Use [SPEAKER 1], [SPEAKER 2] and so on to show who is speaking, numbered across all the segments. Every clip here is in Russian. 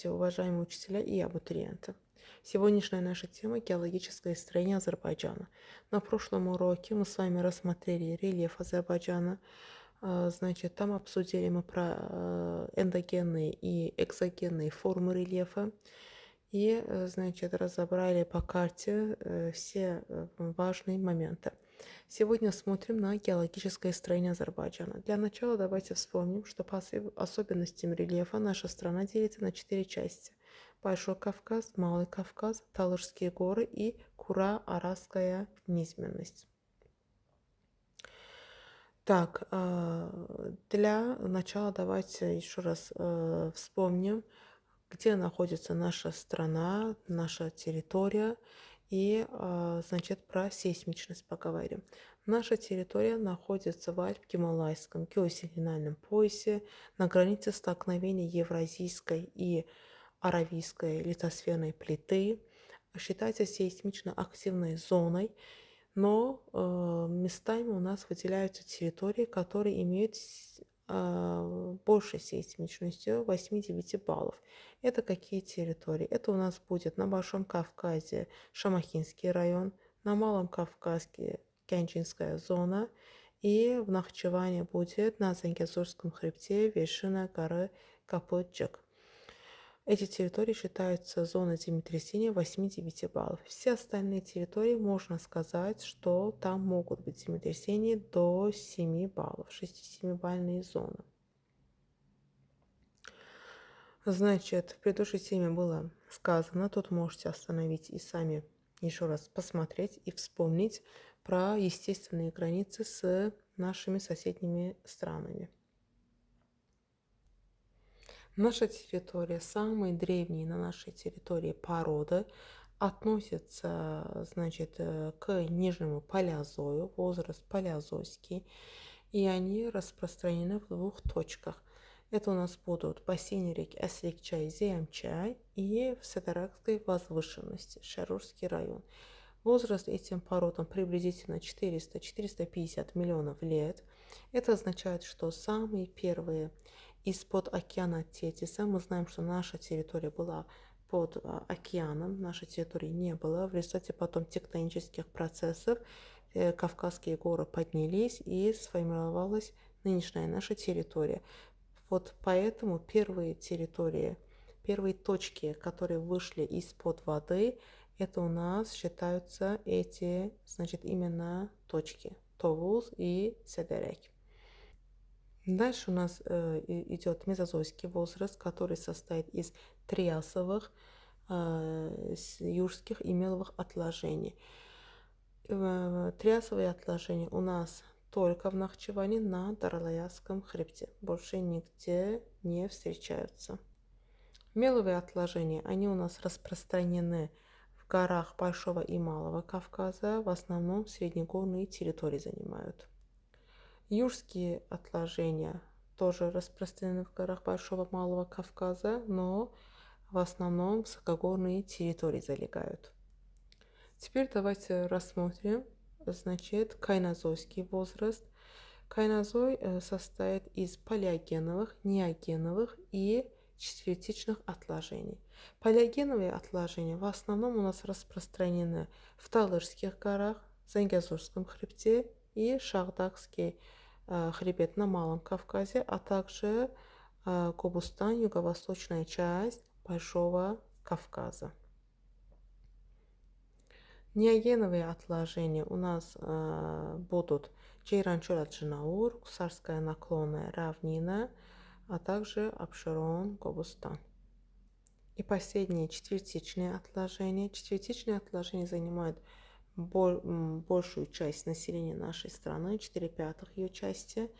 [SPEAKER 1] Уважаемые учителя и абитуриенты. Сегодняшняя наша тема — геологическое строение Азербайджана. На прошлом уроке мы с вами рассмотрели рельеф Азербайджана. Значит, там обсудили мы про эндогенные и экзогенные формы рельефа. И, значит, разобрали по карте все важные моменты. Сегодня смотрим на геологическое строение Азербайджана. Для начала давайте вспомним, что по особенностям рельефа наша страна делится на 4 части. Большой Кавказ, Малый Кавказ, Талышские горы и Кура-Аразская низменность. Так, для начала давайте еще раз вспомним, где находится наша страна, наша территория, и, значит, про сейсмичность поговорим. Наша территория находится в Альпо-Гималайском геосинклинальном поясе на границе столкновения Евразийской и Аравийской литосферной плиты. Считается сейсмично активной зоной, но местами у нас выделяются территории, которые имеют большей сейсмичностью 8-9 баллов. Это какие территории? Это у нас будет на Большом Кавказе Шамахинский район, на Малом Кавказе Кянчинская зона, и в Нахчеване будет на Зангезурском хребте вершина горы Капытчик. Эти территории считаются зоной землетрясения 8-9 баллов. Все остальные территории, можно сказать, что там могут быть землетрясения до 7 баллов, 6-7-бальные зоны. Значит, в предыдущей теме было сказано, тут можете остановить и сами еще раз посмотреть и вспомнить про естественные границы с нашими соседними странами. Наша территория, самые древние на нашей территории породы, относятся, значит, к Нижнему Палеозою, возраст палеозойский, и они распространены в двух точках. Это у нас будут бассейны рек Асликчай, Зеямчай и в Садаракской возвышенности, Шарурский район. Возраст этим породам приблизительно 400-450 миллионов лет. Это означает, что самые первые из-под океана Тетиса, мы знаем, что наша территория была под океаном, нашей территории не было. В результате потом тектонических процессов Кавказские горы поднялись и сформировалась нынешняя наша территория. Вот поэтому первые территории, первые точки, которые вышли из-под воды, это у нас считаются эти, значит, именно точки Товуз и Седерек. Дальше у нас идет мезозойский возраст, который состоит из триасовых, юрских и меловых отложений. Триасовые отложения у нас только в Нахчеване на Даралаякском хребте. Больше нигде не встречаются. Меловые отложения, они у нас распространены в горах Большого и Малого Кавказа, в основном среднегорные территории занимают. Юрские отложения тоже распространены в горах Большого и Малого Кавказа, но в основном высокогорные территории залегают. Теперь давайте рассмотрим, значит, кайнозойский возраст. Кайнозой состоит из палеогеновых, неогеновых и четвертичных отложений. Палеогеновые отложения в основном у нас распространены в Талышских горах, Зангезурском хребте и Шардакский хребет на Малом Кавказе, а также Кобустан, юго-восточная часть Большого Кавказа. Неогеновые отложения у нас будут Джейранчура-Джинаур, Кусарская наклонная равнина, а также Абшерон, Кобустан. И последние четвертичные отложения. Четвертичные отложения занимают большую часть населения нашей страны, 4/5 ее части.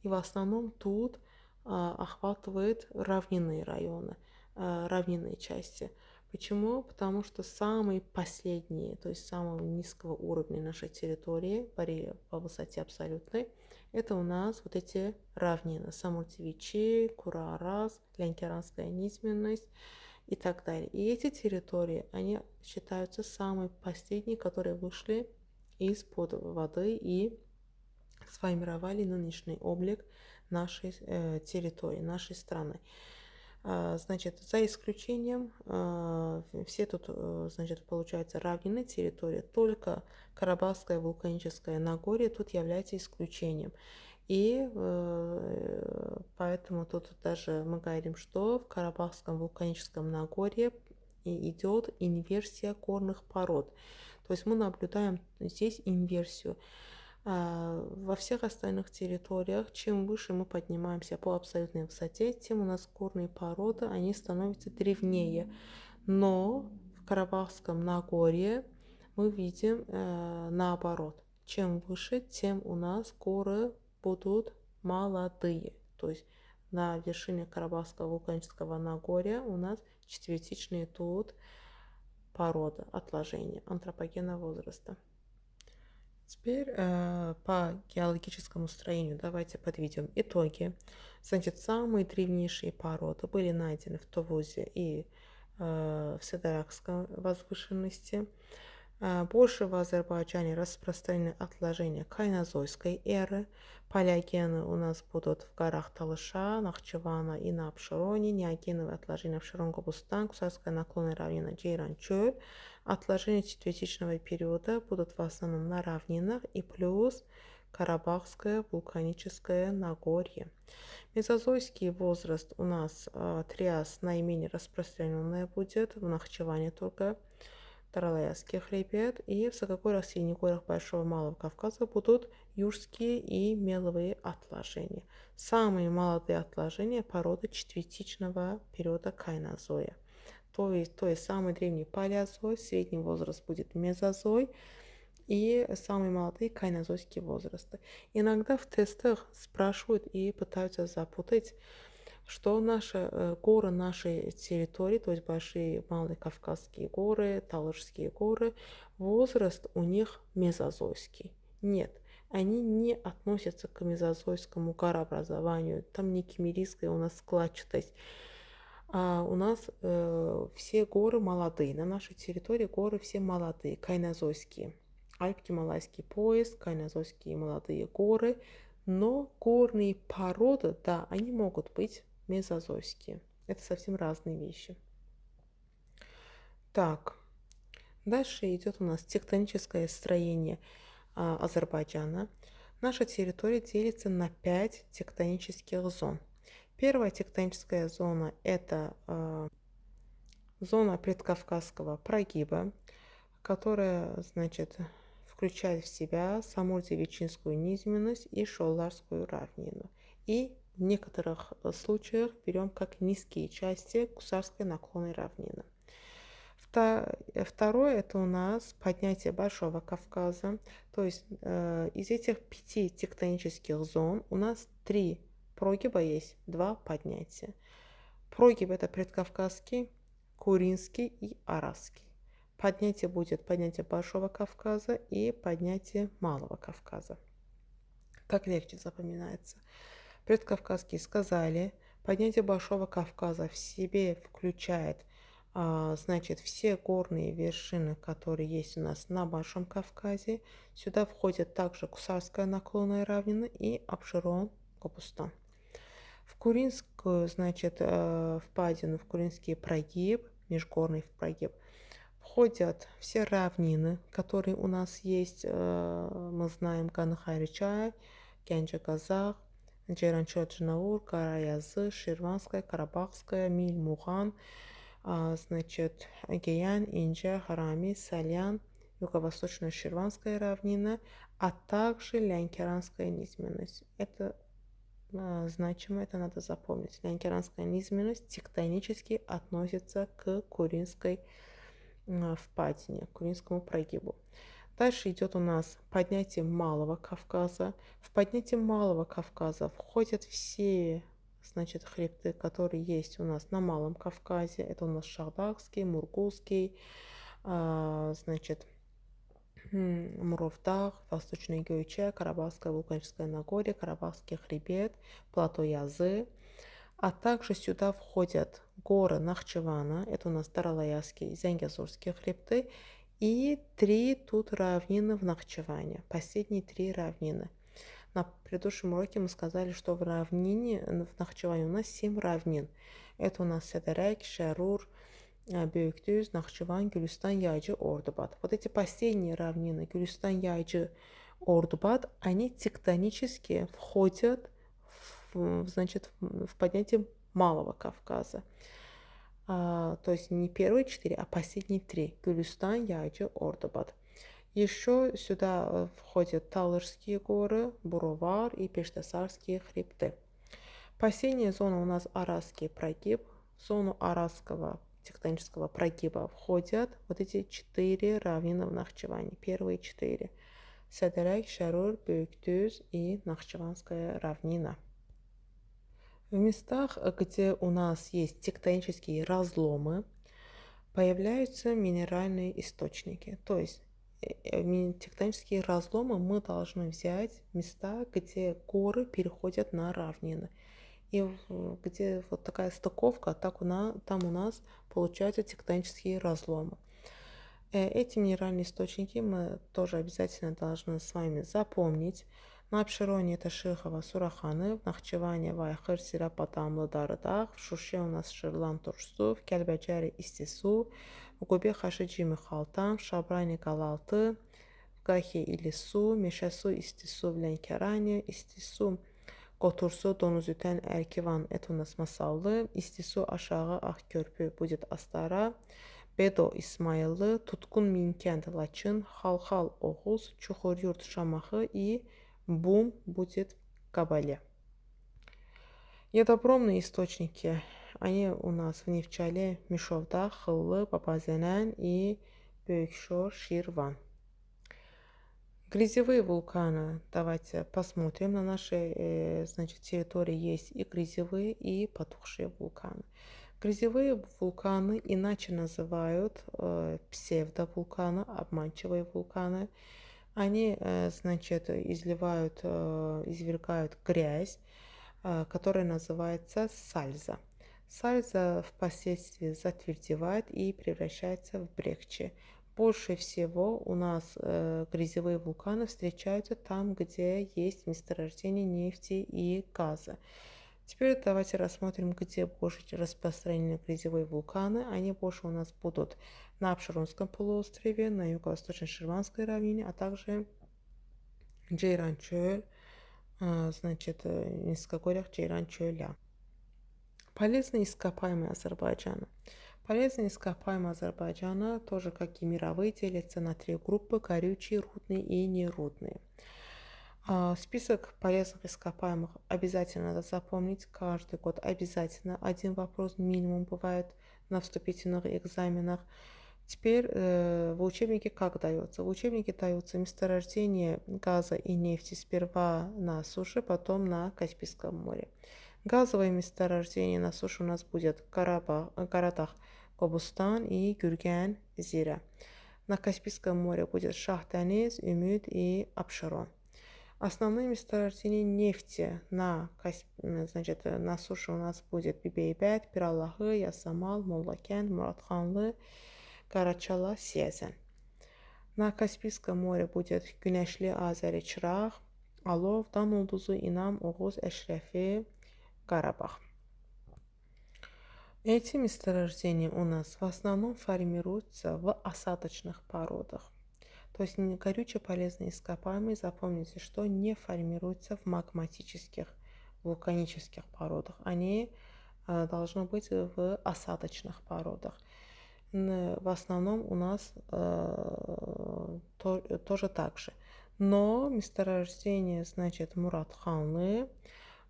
[SPEAKER 1] И в основном тут охватывает равнинные районы, равнинные части. Почему? Потому что самые последние, то есть самого низкого уровня нашей территории, по высоте абсолютной, это у нас вот эти равнины. Самуртивичи, Кура-Араз, Лянкеранская низменность и так далее. И эти территории, они считаются самые последние, которые вышли из-под воды и сформировали нынешний облик нашей территории, нашей страны. Значит, за исключением, все тут, значит, получается равнины территории, только Карабахское вулканическое Нагорье тут является исключением. И поэтому тут даже мы говорим, что в Карабахском вулканическом Нагорье идет инверсия горных пород. То есть мы наблюдаем здесь инверсию. Во всех остальных территориях, чем выше мы поднимаемся по абсолютной высоте, тем у нас горные породы, они становятся древнее. Но в Карабахском Нагорье мы видим наоборот. Чем выше, тем у нас горы будут молодые. То есть на вершине Карабахского вулканического Нагорья у нас четвертичные тут породы, отложения антропогенного возраста. Теперь по геологическому строению давайте подведем итоги. Значит, самые древнейшие породы были найдены в Тувузе и в Седаракской возвышенности. Больше в Азербайджане распространены отложения кайнозойской эры. Палеогены у нас будут в горах Талыша, Нахчывана и на Апшероне. Неогеновые отложения в Широнгобустан, Кусарская наклонная равнина Джейран-Чөл. Отложения четвертичного периода будут в основном на равнинах и плюс Карабахское вулканическое Нагорье. Мезозойский возраст у нас триас наименее распространенная будет, в Нахчиване только Таралаязский хребет, и в высокогорьях, среднегорьях Большого и Малого Кавказа будут юрские и меловые отложения. Самые молодые отложения породы четвертичного периода кайнозоя. То есть самый древний палеозой, средний возраст будет мезозой и самые молодые кайнозойские возрасты. Иногда в тестах спрашивают и пытаются запутать, что наши горы нашей территории, то есть большие малые Кавказские горы, Талышские горы, возраст у них мезозойский. Нет, они не относятся к мезозойскому горообразованию. Там не кемерийская у нас складчатость. У нас все горы молодые. На нашей территории горы все молодые, кайнозойские. Альпки-Малайский пояс, кайнозойские молодые горы. Но горные породы, да, они могут быть мезозойские. Это совсем разные вещи. Так, дальше идет у нас тектоническое строение Азербайджана. Наша территория делится на 5 тектонических зон. Первая тектоническая зона – это зона предкавказского прогиба, которая, значит, включает в себя Самур-Девичинскую низменность и Шолларскую равнину. И в некоторых случаях берем как низкие части Кусарской наклонной равнины. Второе – это у нас поднятие Большого Кавказа. То есть из этих 5 тектонических зон у нас 3 прогиба есть, 2 поднятия. Прогиб – это предкавказский, Куринский и Аразский. Поднятие будет поднятие Большого Кавказа и поднятие Малого Кавказа. Так легче запоминается. Предкавказские сказали, поднятие Большого Кавказа в себе включает, значит, все горные вершины, которые есть у нас на Большом Кавказе. Сюда входит также Кусарская наклонная равнина и Апшерон, Кобустан. В Куринскую, значит, впадину, в Куринский прогиб, межгорный прогиб, входят все равнины, которые у нас есть. Мы знаем Ганахай-Ричай, Гянджа-Казах, Джейранчо-Джинаур, Караязы, Ширванская, Карабахская, Миль-Муган, значит, Агиян, Инджа, Харами, Сальян, Юго-Восточная Ширванская равнина, а также Лянкеранская низменность. Это значимо, это надо запомнить. Лянкеранская низменность тектонически относится к Куринской впадине, к Куринскому прогибу. Дальше идет у нас поднятие Малого Кавказа. В поднятие Малого Кавказа входят все, значит, хребты, которые есть у нас на Малом Кавказе. Это у нас Шардакский, Мургузский, значит, Муровдах, Восточный Гюйче, Карабахское вулканическое Нагорье, Карабахский хребет, плато Язы. А также сюда входят горы Нахчывана, это у нас Таралаязские и Зангезурские хребты, и 3 тут равнины в Нахчыване, последние 3 равнины. На предыдущем уроке мы сказали, что в равнине, в Нахчыване у нас 7 равнин. Это у нас Сədərək, Şərur, Böyükdüz, Naxçıvan, Gülüstan, Yaycı, Ordubad. Вот эти последние равнины, Гюльстан, Яйчи, Ордубад, они тектонически входят значит, в понятие Малого Кавказа. То есть не первые 4, а последние 3. Гюльстан, Яйчи, Ордубад. Еще сюда входят Талышские горы, Буровар и Пештесарские хребты. Последняя зона у нас Аразский прогиб. В зону Аразского тектонического прогиба входят вот эти 4 равнины в Нахчыване. Первые 4. Сədərək, Şərur, Böyükdüz и Нахчыванская равнина. В местах, где у нас есть тектонические разломы, появляются минеральные источники. То есть тектонические разломы мы должны взять места, где горы переходят на равнины. И где вот такая стыковка, там у нас получаются тектонические разломы. Эти минеральные источники мы тоже обязательно должны с вами запомнить. На Абшероне это Шихова, Сураханы, в Нахчыване, Вайхыр, Сирапатамлы, Дарыдах, в Шуше у нас Ширлан, Турсу, в Кельбеджаре, Истису, в Губе Хашиджи, Михалтам, в Шабране, Галалты, в Гахе, Илису, Мешасу, Истису, в Ленкеране, Истису, Qotursu, Donuzütən, Ərkivan, это у нас Masallı, İstisu, aşağı Ağkörpü, будет Astara, Bedo, İsmayıllı, Tutkun, Minkənd, Laçın, Xalxal, Oğuz, Çuxuryurt, Şamaxı и Бум будет Кабале. Ядопромные источники, они у нас в Нефчале, Мишовда, Хыллы, Папазенен и Бöykşor, Ширван. Грязевые вулканы, давайте посмотрим. На нашей значит, территории есть и грязевые, и потухшие вулканы. Грязевые вулканы иначе называют псевдовулканы, обманчивые вулканы. Они, значит, извергают грязь, которая называется сальза. Сальза впоследствии затвердевает и превращается в брекчи. Больше всего у нас грязевые вулканы встречаются там, где есть месторождение нефти и газа. Теперь давайте рассмотрим, где больше распространены грязевые вулканы. Они больше у нас будут на Абшеронском полуострове, на юго-восточной Ширванской равнине, а также Джейран-Чöl, значит, в низкогорьях Джейран-Чöля. Полезные ископаемые Азербайджана. Полезные ископаемые Азербайджана, тоже как и мировые, делятся на 3 группы: горючие, рудные и нерудные. Список полезных ископаемых обязательно надо запомнить. Каждый год обязательно один вопрос минимум бывает на вступительных экзаменах. Теперь в учебнике как дается? В учебнике дается месторождение газа и нефти сперва на суше, потом на Каспийском море. Газовое месторождение на суше у нас будет Карадах, Кобустан и Гюрген, Зира. На Каспийском море будет Шах-Дениз, Ümid и Абшерон. Основные месторождения нефти на суше у нас будет Бибейбет, Пираллахы, Ясамал, Моллакент, Муратханлы, Карачала, Сезен. На Каспийском море будет Güneşli Azeri, Çıraq, Alov, Dan Ulduzu, İnam, Oğuz, Əşrəfi, Карабах. Эти месторождения у нас в основном формируются в осадочных породах. То есть горючие полезные ископаемые, запомните, что не формируются в магматических, вулканических породах. Они должны быть в осадочных породах. В основном у нас тоже так же. Но месторождение, значит, Муратханлы,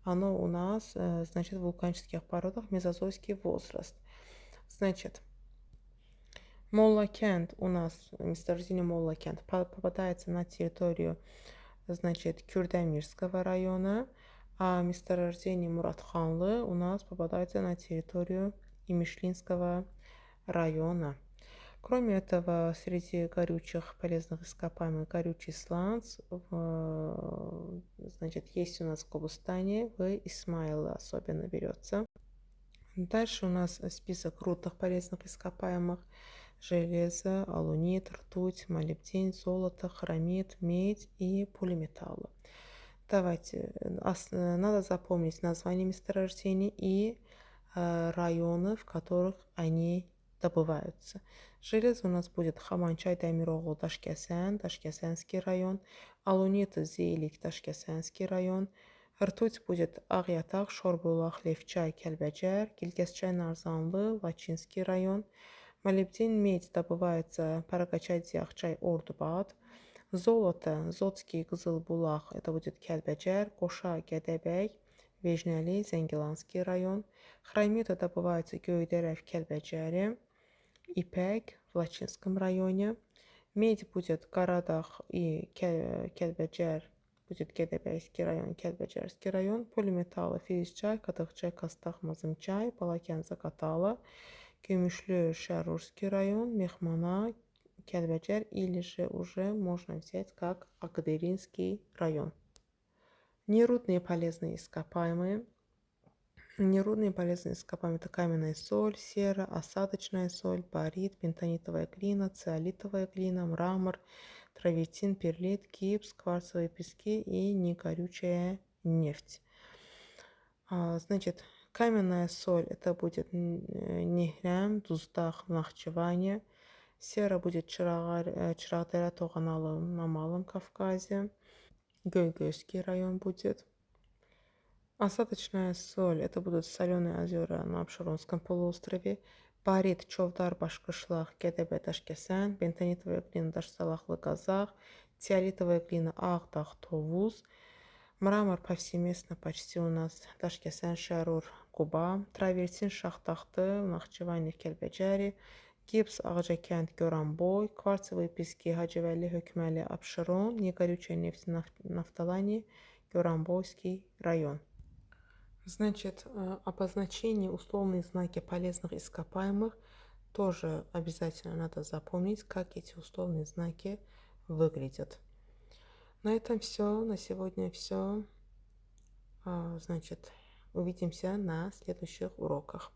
[SPEAKER 1] оно у нас, значит, в вулканических породах, мезозойский возраст. Значит, Моллакент у нас, месторождение Моллакент, попадается на территорию, значит, Кюрдамирского района, а месторождение Муратханлы у нас попадается на территорию Имишлинского района. Кроме этого, среди горючих полезных ископаемых горючий сланц, значит, есть у нас в Кобустане, в Исмаиле особенно берется. Дальше у нас список рудных полезных ископаемых: железо, алунит, ртуть, молибден, золото, хромит, медь и полиметаллы. Давайте, надо запомнить название месторождений и районы, в которых они добываются. Железо у нас будет Хаманчай, Даймироглу, Ташкесен, Ташкесенский район, Алунит, Зейлик, Ташкесенский район. Ртуть будет Агьятак, Шорбулах, Левчай, Кельбеджер, Гильгесчай, Нарзанлы, Лачинский район. Молибден, медь добывается Парагачай, Дзяхчай, Ордубад. Золото, Зодский, Кызылбулах, это будет Кельбеджер, Коша, Гедебей, Вежняли, Зенгеланский район. Хромит добывается Гёйдерев, Кельбеджере. Ипек в Лачинском районе. Медь будет Карадах и Кельбеджер, будет Гедебейский район, Кельбеджерский район. Полиметаллы Физчай, Катахчай, Кастах, Мазымчай, Палакен, Закатала. Гümüşlü, Шарурский район, Мехмана, Кельбеджер, или же уже можно взять как Акдеринский район. Нерудные полезные ископаемые. Нерудные полезные ископаемые — это каменная соль, сера, осадочная соль, барит, бентонитовая глина, циолитовая глина, мрамор, травертин, перлит, гипс, кварцевые пески и негорючая нефть. Значит, каменная соль — это будет Нихрям, Туздах, Нахчеване. Сера будет Чирагдера, Тоғаналы на Малом Кавказе. Гойгойский район будет. Осадочная соль — это будут соленые озера на Абшеронском полуострове. Барит, Човдар, Башкышлах, Гедебе, Ташкесен. Бентонитовая глина, Дашсалах, Казах. Тиолитовая глина, Ахдах, Товуз. Мрамор повсеместно почти у нас Ташкесен, Шарур, Куба. Травертин, Шахтахты, Нахчеване, Кельбеджери. Гипс, Ағжакент, Гёранбой. Кварцевые пески, Хадживали, Hökmeli, Абшерон. Негорючая нефть, Нафталани, Гёранбойский район. Значит, обозначение, условные знаки полезных ископаемых тоже обязательно надо запомнить, как эти условные знаки выглядят. На этом все, на сегодня все. Значит, увидимся на следующих уроках.